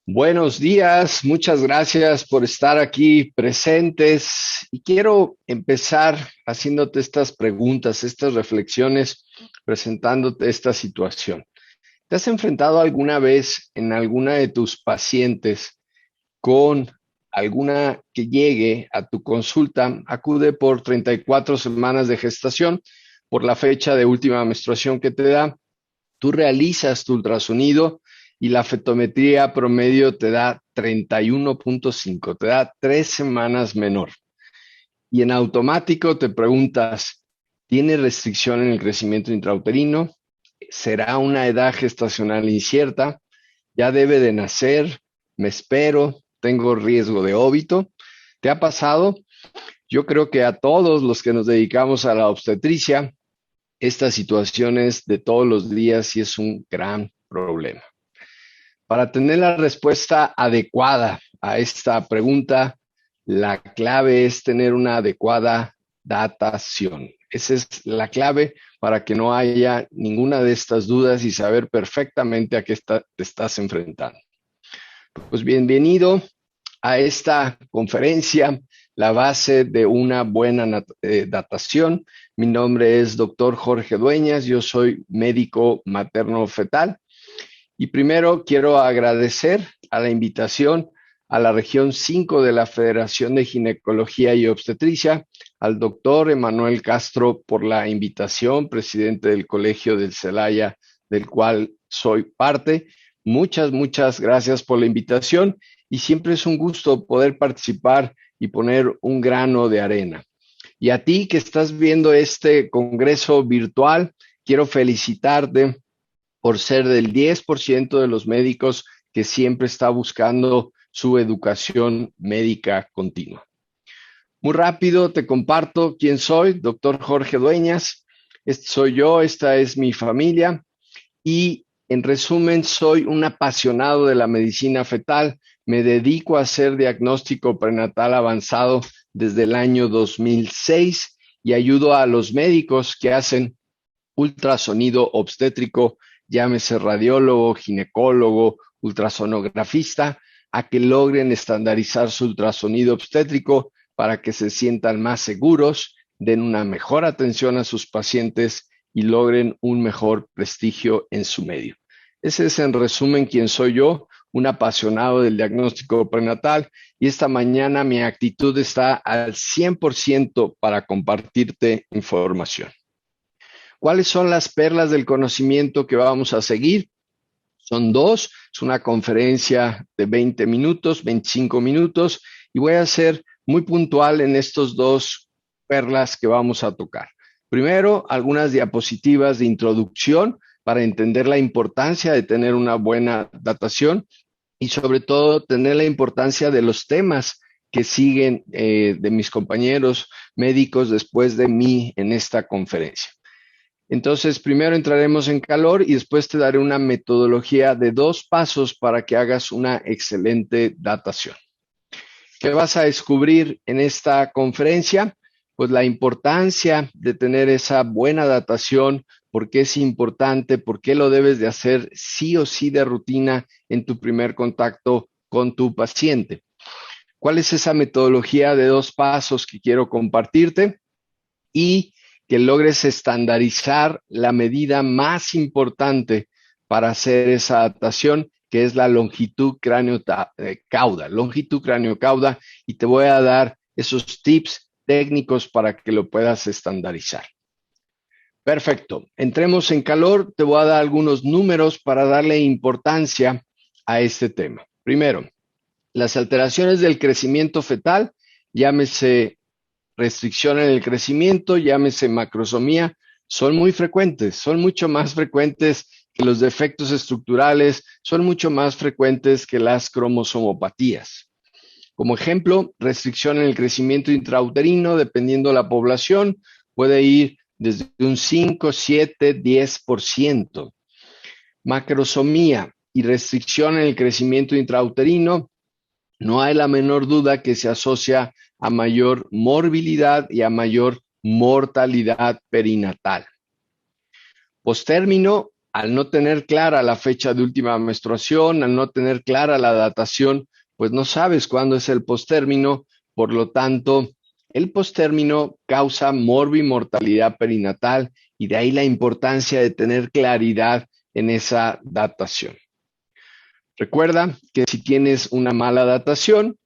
Buenos días, muchas gracias por estar aquí presentes y quiero empezar haciéndote estas preguntas, estas reflexiones, presentándote esta situación. ¿Te has enfrentado alguna vez en alguna de tus pacientes con alguna que llegue a tu consulta, acude por 34 semanas de gestación, por la fecha de última menstruación que te da? Tú realizas tu ultrasonido y la fetometría promedio te da 31.5, te da 3 semanas menor. Y en automático te preguntas, ¿tiene restricción en el crecimiento intrauterino? ¿Será una edad gestacional incierta? ¿Ya debe de nacer? ¿Me espero? ¿Tengo riesgo de óbito? ¿Te ha pasado? Yo creo que a todos los que nos dedicamos a la obstetricia, estas situaciones de todos los días sí es un gran problema. Para tener la respuesta adecuada a esta pregunta, la clave es tener una adecuada datación. Esa es la clave para que no haya ninguna de estas dudas y saber perfectamente a qué te estás enfrentando. Pues bienvenido a esta conferencia, la base de una buena datación. Mi nombre es doctor Jorge Dueñas, yo soy médico materno-fetal y primero quiero agradecer a la invitación a la región 5 de la Federación de Ginecología y Obstetricia, al doctor Emanuel Castro por la invitación, presidente del Colegio del Celaya, del cual soy parte. Muchas gracias por la invitación y siempre es un gusto poder participar y poner un grano de arena. Y a ti que estás viendo este congreso virtual, quiero felicitarte por ser del 10% de los médicos que siempre está buscando su educación médica continua. Muy rápido te comparto quién soy, doctor Jorge Dueñas. Este soy yo, esta es mi familia y en resumen soy un apasionado de la medicina fetal. Me dedico a hacer diagnóstico prenatal avanzado desde el año 2006 y ayudo a los médicos que hacen ultrasonido obstétrico, llámese radiólogo, ginecólogo, ultrasonografista, a que logren estandarizar su ultrasonido obstétrico para que se sientan más seguros, den una mejor atención a sus pacientes y logren un mejor prestigio en su medio. Ese es en resumen quién soy yo, un apasionado del diagnóstico prenatal, y esta mañana mi actitud está al 100% para compartirte información. ¿Cuáles son las perlas del conocimiento que vamos a seguir? Son dos, es una conferencia de 20 minutos, 25 minutos, y voy a ser muy puntual en estos dos perlas que vamos a tocar. Primero, algunas diapositivas de introducción para entender la importancia de tener una buena datación y sobre todo tener la importancia de los temas que siguen de mis compañeros médicos después de mí en esta conferencia. Entonces, primero entraremos en calor y después te daré una metodología de 2 pasos para que hagas una excelente datación. ¿Qué vas a descubrir en esta conferencia? Pues la importancia de tener esa buena datación, por qué es importante, por qué lo debes de hacer sí o sí de rutina en tu primer contacto con tu paciente. ¿Cuál es esa metodología de 2 pasos que quiero compartirte? Y que logres estandarizar la medida más importante para hacer esa adaptación, que es la longitud cráneo-cauda, longitud cráneo-cauda, y te voy a dar esos tips técnicos para que lo puedas estandarizar. Perfecto, entremos en calor, te voy a dar algunos números para darle importancia a este tema. Primero, las alteraciones del crecimiento fetal, llámese restricción en el crecimiento, llámese macrosomía, son muy frecuentes, son mucho más frecuentes que los defectos estructurales, son mucho más frecuentes que las cromosomopatías. Como ejemplo, restricción en el crecimiento intrauterino, dependiendo de la población, puede ir desde un 5, 7, 10%. Macrosomía y restricción en el crecimiento intrauterino, no hay la menor duda que se asocia a mayor morbilidad y a mayor mortalidad perinatal. Postérmino, al no tener clara la fecha de última menstruación, al no tener clara la datación, pues no sabes cuándo es el postérmino, por lo tanto, el postérmino causa morbimortalidad perinatal y de ahí la importancia de tener claridad en esa datación. Recuerda que si tienes una mala datación,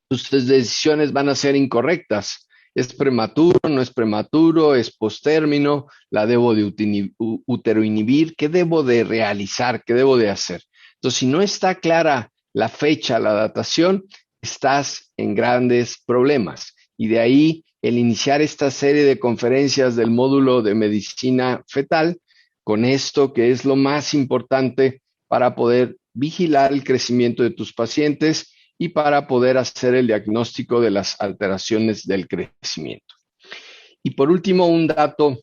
tus decisiones van a ser incorrectas. ¿Es prematuro? ¿No es prematuro? ¿Es postérmino? ¿La debo de uteroinhibir? ¿Qué debo de realizar? ¿Qué debo de hacer? Entonces, si no está clara la fecha, la datación, estás en grandes problemas. Y de ahí el iniciar esta serie de conferencias del módulo de medicina fetal con esto que es lo más importante para poder vigilar el crecimiento de tus pacientes y para poder hacer el diagnóstico de las alteraciones del crecimiento. Y por último, un dato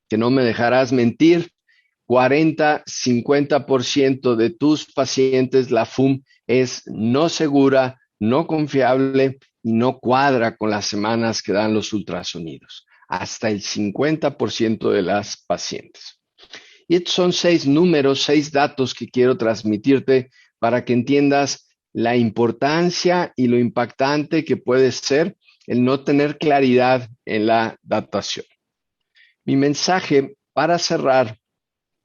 que no me dejarás mentir, 40-50% de tus pacientes la FUM es no segura, no confiable y no cuadra con las semanas que dan los ultrasonidos. Hasta el 50% de las pacientes. Y estos son 6 números, 6 datos que quiero transmitirte para que entiendas la importancia y lo impactante que puede ser el no tener claridad en la datación. Mi mensaje para cerrar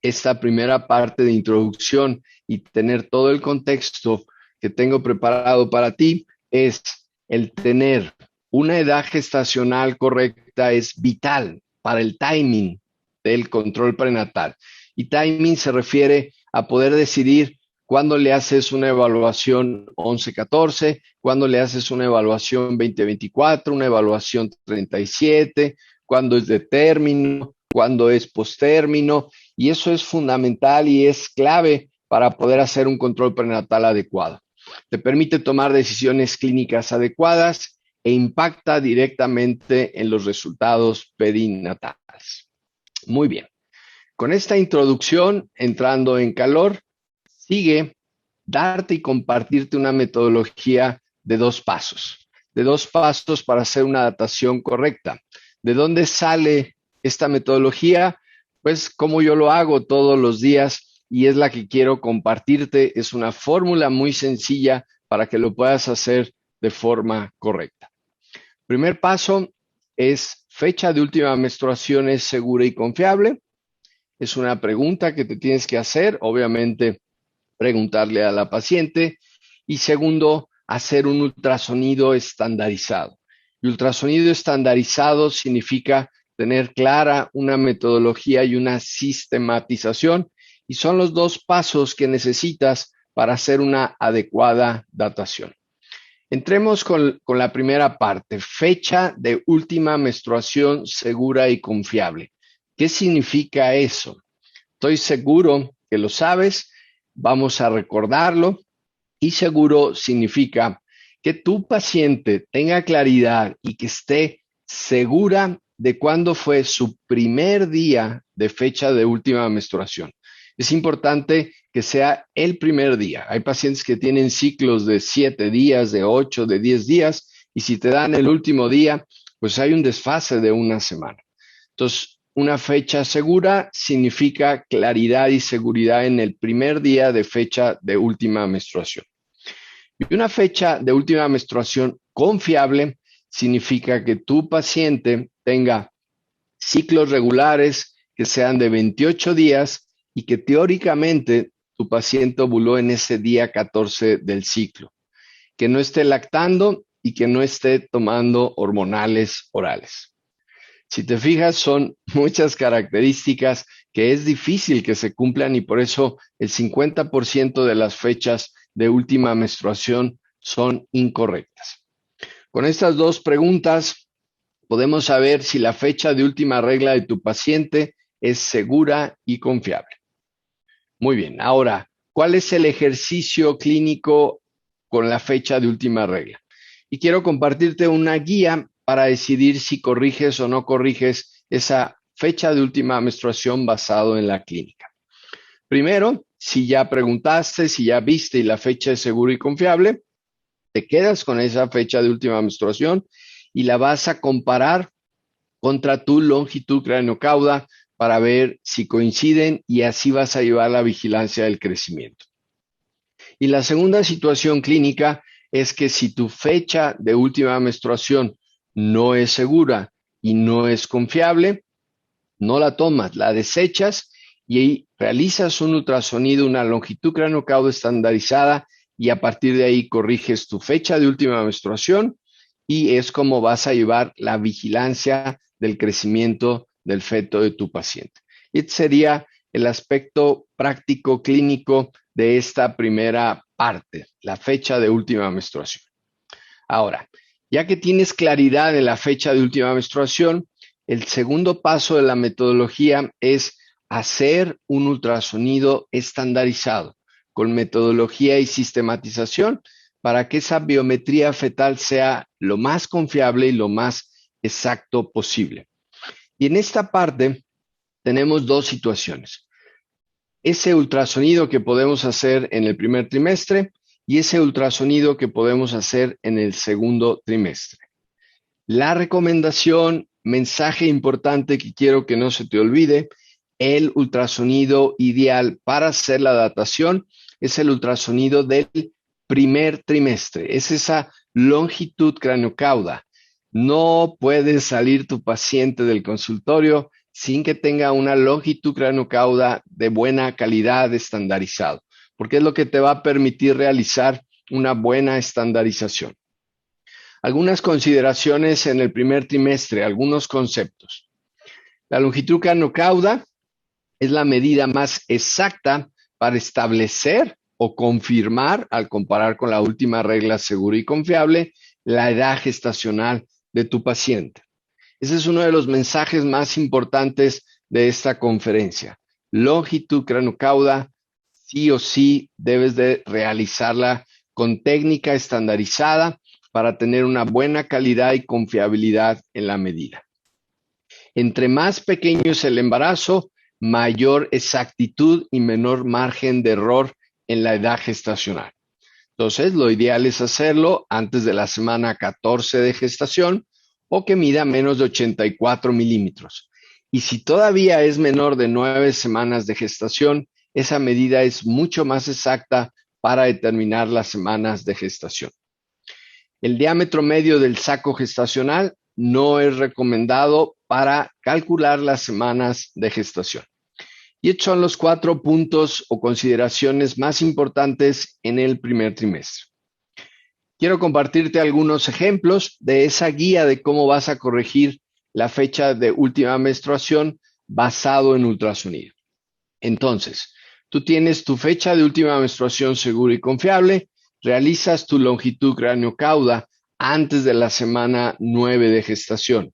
esta primera parte de introducción y tener todo el contexto que tengo preparado para ti es el tener una edad gestacional correcta es vital para el timing del control prenatal. Y timing se refiere a poder decidir cuándo le haces una evaluación 11-14, cuándo le haces una evaluación 20-24, una evaluación 37, cuándo es de término, cuándo es postérmino, y eso es fundamental y es clave para poder hacer un control prenatal adecuado. Te permite tomar decisiones clínicas adecuadas e impacta directamente en los resultados perinatales. Muy bien. Con esta introducción, entrando en calor, sigue darte y compartirte una metodología de 2 pasos. De 2 pasos para hacer una datación correcta. ¿De dónde sale esta metodología? Pues como yo lo hago todos los días y es la que quiero compartirte. Es una fórmula muy sencilla para que lo puedas hacer de forma correcta. Primer paso es fecha de última menstruación es segura y confiable. Es una pregunta que te tienes que hacer, obviamente preguntarle a la paciente. Y segundo, hacer un ultrasonido estandarizado. Y ultrasonido estandarizado significa tener clara una metodología y una sistematización. Y son los 2 pasos que necesitas para hacer una adecuada datación. Entremos con la primera parte, fecha de última menstruación segura y confiable. ¿Qué significa eso? Estoy seguro que lo sabes, vamos a recordarlo y seguro significa que tu paciente tenga claridad y que esté segura de cuándo fue su primer día de fecha de última menstruación. Es importante que sea el primer día. Hay pacientes que tienen ciclos de 7 días, de 8, de 10 días, y si te dan el último día, pues hay un desfase de una semana. Entonces, una fecha segura significa claridad y seguridad en el primer día de fecha de última menstruación. Y una fecha de última menstruación confiable significa que tu paciente tenga ciclos regulares que sean de 28 días y que teóricamente tu paciente ovuló en ese día 14 del ciclo, que no esté lactando y que no esté tomando hormonales orales. Si te fijas, son muchas características que es difícil que se cumplan y por eso el 50% de las fechas de última menstruación son incorrectas. Con estas 2 preguntas podemos saber si la fecha de última regla de tu paciente es segura y confiable. Muy bien, ahora, ¿cuál es el ejercicio clínico con la fecha de última regla? Y quiero compartirte una guía para decidir si corriges o no corriges esa fecha de última menstruación basado en la clínica. Primero, si ya preguntaste, si ya viste y la fecha es segura y confiable, te quedas con esa fecha de última menstruación y la vas a comparar contra tu longitud craneocauda para ver si coinciden y así vas a llevar la vigilancia del crecimiento. Y la segunda situación clínica es que si tu fecha de última menstruación no es segura y no es confiable, no la tomas, la desechas y ahí realizas un ultrasonido, una longitud craneocaudal estandarizada y a partir de ahí corriges tu fecha de última menstruación y es como vas a llevar la vigilancia del crecimiento del feto de tu paciente. Este sería el aspecto práctico clínico de esta primera parte, la fecha de última menstruación. Ahora, ya que tienes claridad en la fecha de última menstruación, el segundo paso de la metodología es hacer un ultrasonido estandarizado con metodología y sistematización para que esa biometría fetal sea lo más confiable y lo más exacto posible. Y en esta parte tenemos dos situaciones. Ese ultrasonido que podemos hacer en el primer trimestre y ese ultrasonido que podemos hacer en el segundo trimestre. La recomendación, mensaje importante que quiero que no se te olvide, el ultrasonido ideal para hacer la datación es el ultrasonido del primer trimestre, es esa longitud craneocaudal. No puede salir tu paciente del consultorio sin que tenga una longitud craneocaudal de buena calidad estandarizado, porque es lo que te va a permitir realizar una buena estandarización. Algunas consideraciones en el primer trimestre, algunos conceptos. La longitud craneocaudal es la medida más exacta para establecer o confirmar, al comparar con la última regla segura y confiable, la edad gestacional de tu paciente. Ese es uno de los mensajes más importantes de esta conferencia. Longitud craneocaudal, sí o sí debes de realizarla con técnica estandarizada para tener una buena calidad y confiabilidad en la medida. Entre más pequeño es el embarazo, mayor exactitud y menor margen de error en la edad gestacional. Entonces, lo ideal es hacerlo antes de la semana 14 de gestación o que mida menos de 84 milímetros. Y si todavía es menor de 9 semanas de gestación, esa medida es mucho más exacta para determinar las semanas de gestación. El diámetro medio del saco gestacional no es recomendado para calcular las semanas de gestación. Y estos son los 4 puntos o consideraciones más importantes en el primer trimestre. Quiero compartirte algunos ejemplos de esa guía de cómo vas a corregir la fecha de última menstruación basado en ultrasonido. Entonces, tú tienes tu fecha de última menstruación segura y confiable, realizas tu longitud craneocaudal antes de la semana 9 de gestación.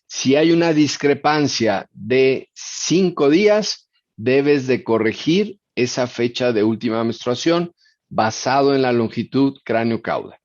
Si hay una discrepancia de 5 días, debes de corregir esa fecha de última menstruación basado en la longitud craneocaudal.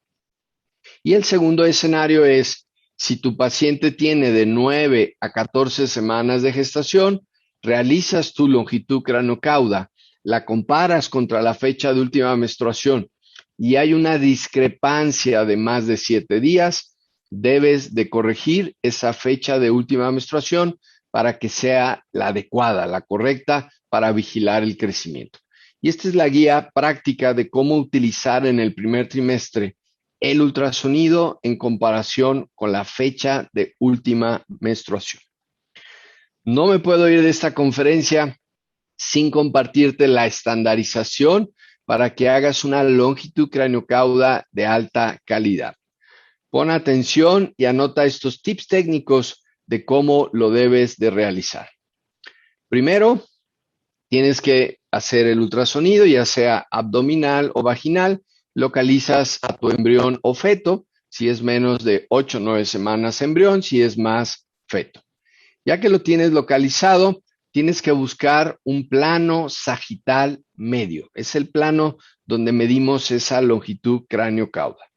Y el segundo escenario es, si tu paciente tiene de 9 a 14 semanas de gestación, realizas tu longitud craneocaudal, la comparas contra la fecha de última menstruación y hay una discrepancia de más de 7 días, debes de corregir esa fecha de última menstruación para que sea la adecuada, la correcta para vigilar el crecimiento. Y esta es la guía práctica de cómo utilizar en el primer trimestre el ultrasonido en comparación con la fecha de última menstruación. No me puedo ir de esta conferencia sin compartirte la estandarización para que hagas una longitud craneocaudal de alta calidad. Pon atención y anota estos tips técnicos de cómo lo debes de realizar. Primero, tienes que hacer el ultrasonido, ya sea abdominal o vaginal. Localizas a tu embrión o feto, si es menos de 8 o 9 semanas embrión, si es más feto. Ya que lo tienes localizado, tienes que buscar un plano sagital medio. Es el plano donde medimos esa longitud craneocaudal.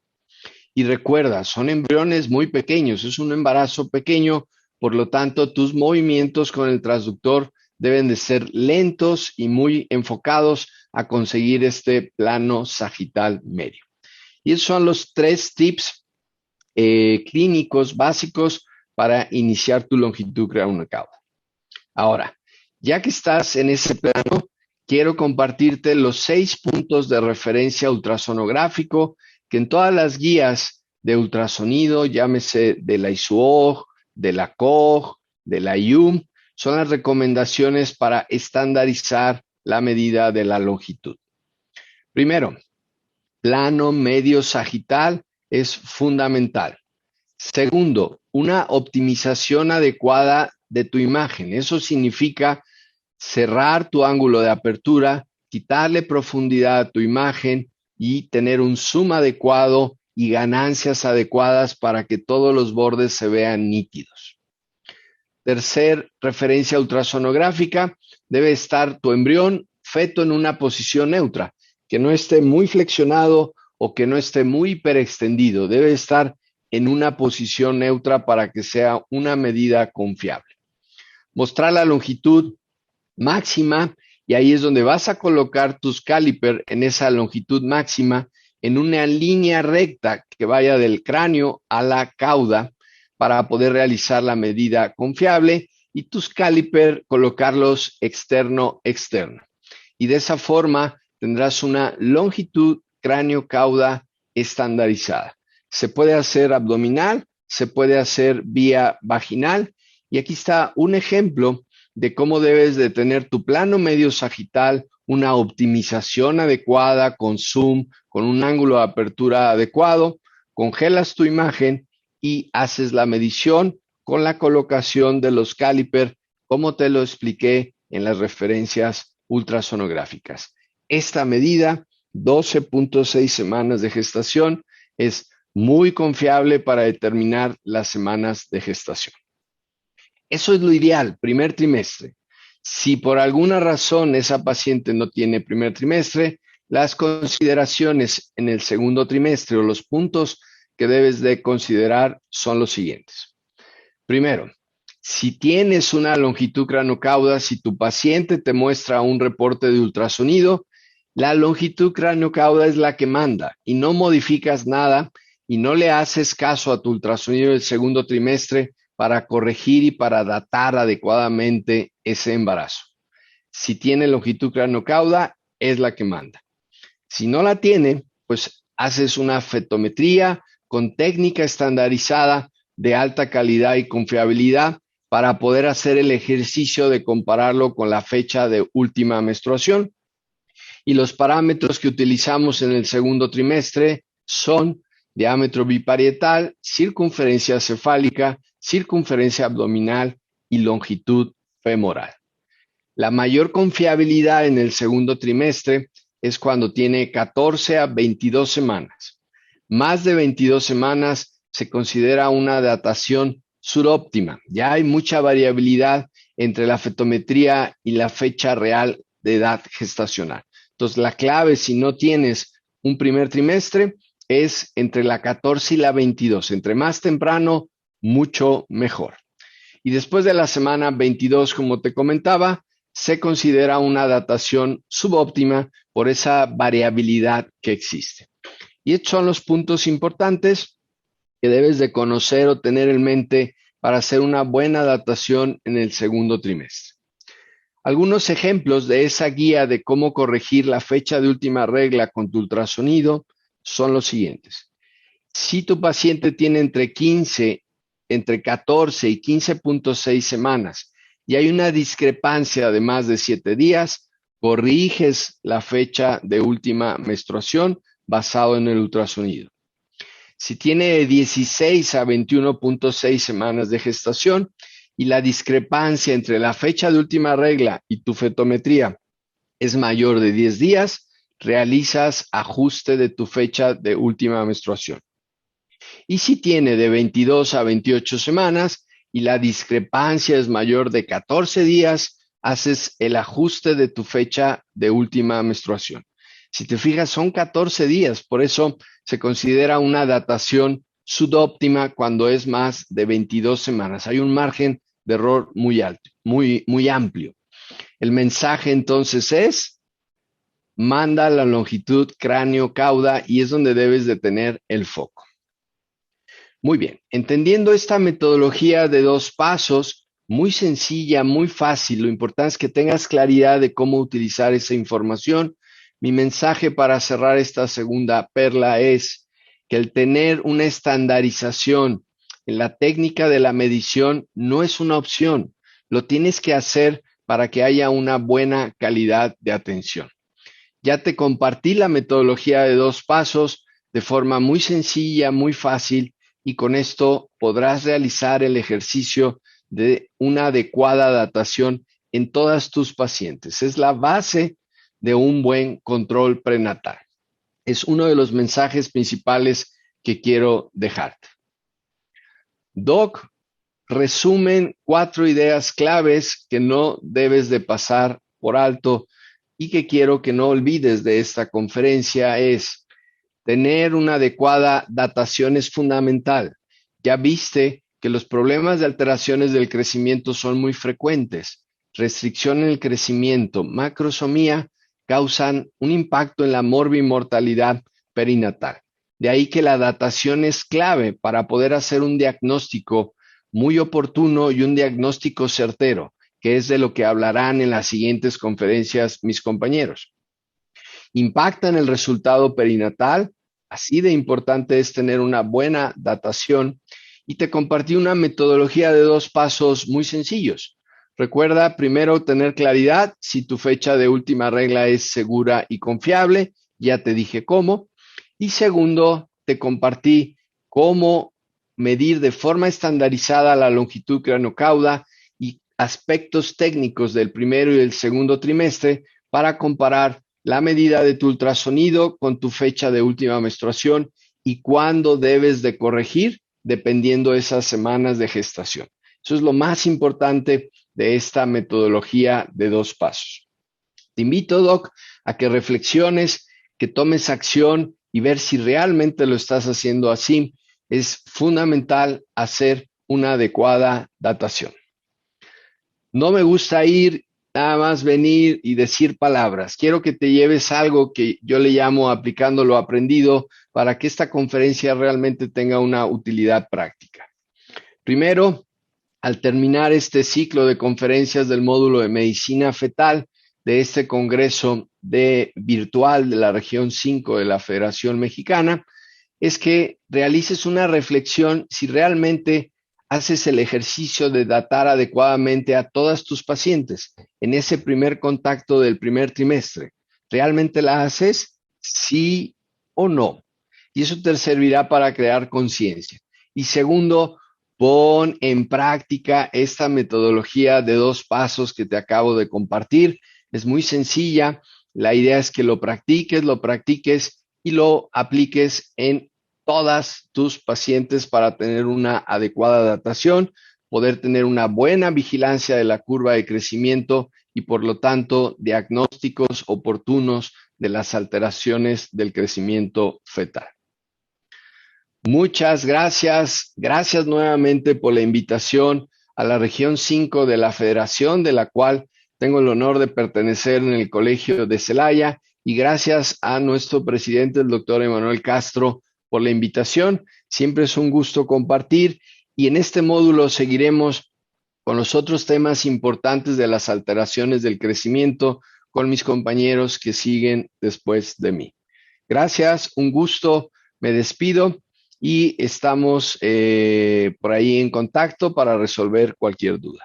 Y recuerda, son embriones muy pequeños, es un embarazo pequeño, por lo tanto, tus movimientos con el transductor deben de ser lentos y muy enfocados a conseguir este plano sagital medio. Y esos son los 3 tips clínicos básicos para iniciar tu longitud craneocaudal. Ahora, Ya que estás en ese plano, quiero compartirte los 6 puntos de referencia ultrasonográfico que en todas las guías de ultrasonido, llámese de la ISUOG, de la COG, de la IUM, son las recomendaciones para estandarizar la medida de la longitud. Primero, plano medio sagital es fundamental. Segundo, una optimización adecuada de tu imagen. Eso significa cerrar tu ángulo de apertura, quitarle profundidad a tu imagen y tener un zoom adecuado y ganancias adecuadas para que todos los bordes se vean nítidos. Tercer referencia ultrasonográfica, debe estar tu embrión feto en una posición neutra, que no esté muy flexionado o que no esté muy hiperextendido. Debe estar en una posición neutra para que sea una medida confiable. Mostrar la longitud máxima y ahí es donde vas a colocar tus caliper en esa longitud máxima en una línea recta que vaya del cráneo a la cauda para poder realizar la medida confiable y tus caliper colocarlos externo. Y de esa forma tendrás una longitud cráneo-cauda estandarizada. Se puede hacer abdominal, se puede hacer vía vaginal y aquí está un ejemplo de cómo debes de tener tu plano medio sagital, una optimización adecuada con zoom, con un ángulo de apertura adecuado, congelas tu imagen y haces la medición con la colocación de los caliper, como te lo expliqué en las referencias ultrasonográficas. Esta medida, 12.6 semanas de gestación, es muy confiable para determinar las semanas de gestación. Eso es lo ideal, primer trimestre. Si por alguna razón esa paciente no tiene primer trimestre, las consideraciones en el segundo trimestre o los puntos que debes de considerar son los siguientes. Primero, si tienes una longitud craneocauda, si tu paciente te muestra un reporte de ultrasonido, la longitud craneocauda es la que manda y no modificas nada y no le haces caso a tu ultrasonido del segundo trimestre para corregir y para datar adecuadamente ese embarazo. Si tiene longitud craneocauda, es la que manda. Si no la tiene, pues haces una fetometría con técnica estandarizada de alta calidad y confiabilidad para poder hacer el ejercicio de compararlo con la fecha de última menstruación. Y los parámetros que utilizamos en el segundo trimestre son diámetro biparietal, circunferencia cefálica, circunferencia abdominal y longitud femoral. La mayor confiabilidad en el segundo trimestre es cuando tiene 14 a 22 semanas. Más de 22 semanas se considera una datación subóptima. Ya hay mucha variabilidad entre la fetometría y la fecha real de edad gestacional. Entonces, la clave, si no tienes un primer trimestre, es entre la 14 y la 22. Entre más temprano, mucho mejor. Y después de la semana 22, como te comentaba, se considera una datación subóptima por esa variabilidad que existe. Y estos son los puntos importantes que debes de conocer o tener en mente para hacer una buena datación en el segundo trimestre. Algunos ejemplos de esa guía de cómo corregir la fecha de última regla con tu ultrasonido son los siguientes. Si tu paciente tiene entre 14 y 15.6 semanas y hay una discrepancia de más de 7 días, corriges la fecha de última menstruación basado en el ultrasonido. Si tiene de 16 a 21.6 semanas de gestación y la discrepancia entre la fecha de última regla y tu fetometría es mayor de 10 días, realizas ajuste de tu fecha de última menstruación. Y si tiene de 22 a 28 semanas y la discrepancia es mayor de 14 días, haces el ajuste de tu fecha de última menstruación. Si te fijas, son 14 días, por eso se considera una datación subóptima cuando es más de 22 semanas. Hay un margen de error muy alto, muy amplio. El mensaje entonces es, manda la longitud cráneo-cauda y es donde debes de tener el foco. Muy bien, entendiendo esta metodología de 2 pasos, muy sencilla, muy fácil. Lo importante es que tengas claridad de cómo utilizar esa información. Mi mensaje para cerrar esta segunda perla es que el tener una estandarización en la técnica de la medición no es una opción. Lo tienes que hacer para que haya una buena calidad de atención. Ya te compartí la metodología de 2 pasos de forma muy sencilla, muy fácil, y con esto podrás realizar el ejercicio de una adecuada datación en todas tus pacientes. Es la base de un buen control prenatal. Es uno de los mensajes principales que quiero dejarte. Doc, resumen 4 ideas claves que no debes de pasar por alto y que quiero que no olvides de esta conferencia es: tener una adecuada datación es fundamental. Ya viste que los problemas de alteraciones del crecimiento son muy frecuentes. Restricción en el crecimiento, macrosomía, causan un impacto en la morbimortalidad perinatal. De ahí que la datación es clave para poder hacer un diagnóstico muy oportuno y un diagnóstico certero, que es de lo que hablarán en las siguientes conferencias mis compañeros. Impacta en el resultado perinatal, así de importante es tener una buena datación, y te compartí una metodología de 2 pasos muy sencillos. Recuerda primero tener claridad si tu fecha de última regla es segura y confiable, ya te dije cómo. Y segundo, te compartí cómo medir de forma estandarizada la longitud craneocauda y aspectos técnicos del primero y el segundo trimestre para comparar la medida de tu ultrasonido con tu fecha de última menstruación y cuándo debes de corregir dependiendo de esas semanas de gestación. Eso es lo más importante de esta metodología de 2 pasos. Te invito, Doc, a que reflexiones, que tomes acción y ver si realmente lo estás haciendo así. Es fundamental hacer una adecuada datación. No me gusta ir, nada más venir y decir palabras. Quiero que te lleves algo que yo le llamo aplicando lo aprendido para que esta conferencia realmente tenga una utilidad práctica. Primero, al terminar este ciclo de conferencias del módulo de medicina fetal de este congreso virtual de la región 5 de la Federación Mexicana, es que realices una reflexión si realmente haces el ejercicio de datar adecuadamente a todas tus pacientes en ese primer contacto del primer trimestre. ¿Realmente la haces? Sí o no. Y eso te servirá para crear conciencia. Y segundo, pon en práctica esta metodología de 2 pasos que te acabo de compartir. Es muy sencilla. La idea es que lo practiques y lo apliques en todas tus pacientes para tener una adecuada datación, poder tener una buena vigilancia de la curva de crecimiento y por lo tanto diagnósticos oportunos de las alteraciones del crecimiento fetal. Muchas gracias. Gracias nuevamente por la invitación a la región 5 de la Federación, de la cual tengo el honor de pertenecer en el Colegio de Celaya, y gracias a nuestro presidente, el doctor Emanuel Castro, por la invitación. Siempre es un gusto compartir, y en este módulo seguiremos con los otros temas importantes de las alteraciones del crecimiento con mis compañeros que siguen después de mí. Gracias, un gusto, me despido y estamos por ahí en contacto para resolver cualquier duda.